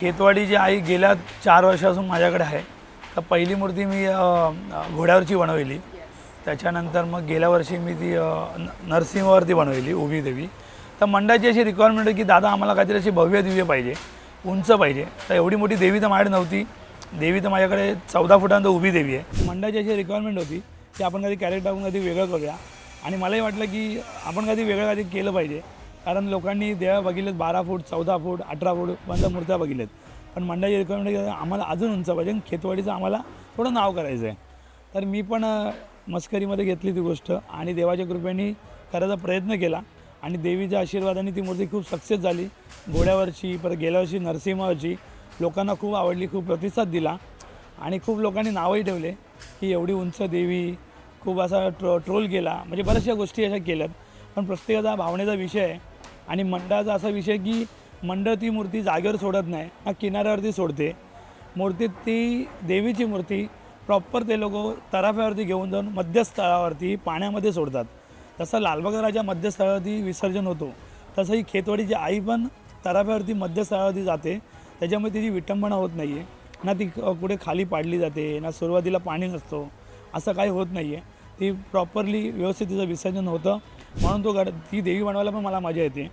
केतवाडीची आई गेल्या 4 वर्षापासून माझ्याकडे आहे. तर पहिली मूर्ती मी घोड्यावरची बनवली. त्याच्यानंतर मग गेल्या वर्षी मी ती नरसिंहावरती बनवली उभी देवी. तर मंडळाची अशी रिक्वायरमेंट होती की दादा आम्हाला काहीतरी अशी भव्य दिव्य पाहिजे, उंच पाहिजे. तर एवढी मोठी देवी तर माझ्याकडे नव्हती. देवी तर माझ्याकडे 14 फुटांत उभी देवी आहे. मंडळाची अशी रिक्वायरमेंट होती की आपण कधी कॅरेक्टर टाकून कधी वेगळं करूया. आणि मलाही वाटलं की आपण कधी वेगळं कधी केलं पाहिजे. कारण लोकांनी देवा बघितलेत 12 फूट, 14 फूट, 18 फूट पर्यंत मूर्त्या बघितलेत. पण मंडळाची रिक्वायरमेंट आम्हाला अजून उंच पाहिजे. खेतवाडीचं आम्हाला थोडं नाव करायचं आहे. तर मी पण मस्करीमध्ये घेतली ती गोष्ट आणि देवाच्या कृपेने करायचा प्रयत्न केला. आणि देवीच्या आशीर्वादाने ती मूर्ती खूप सक्सेस झाली. घोड्यावरची, परत गेल्या वर्षी नरसिंहावरची लोकांना खूप आवडली, खूप प्रतिसाद दिला. आणि खूप लोकांनी नावही ठेवले की एवढी उंच देवी, खूप असा ट्रोल केला. म्हणजे बऱ्याचशा गोष्टी अशा केल्यात. पण प्रत्येकाचा भावनेचा विषय आहे. आणि मंडळाचा असा विषय की मंडळ ती मूर्ती जागेवर सोडत नाही, ना किनाऱ्यावरती सोडते. मूर्ती ती देवीची मूर्ती प्रॉपर ते लोक तराफ्यावरती घेऊन जाऊन मध्यस्थळावरती पाण्यामध्ये सोडतात. तसं लालबागचा राजा मध्यस्थळावरती विसर्जन होतो, तसं ही खेतवाडीची आई पण तराफ्यावरती मध्यस्थळावरती जाते. त्याच्यामुळे तिची विटंबना होत नाही आहे. ना ती कुठे खाली पाडली जाते, ना सुरुवातीला पाणी नसतो, असं काही होत नाही आहे. ती प्रॉपरली व्यवस्थित तिचं विसर्जन होतं. म्हणून ती देवी बनवायला पण मला मजा येते.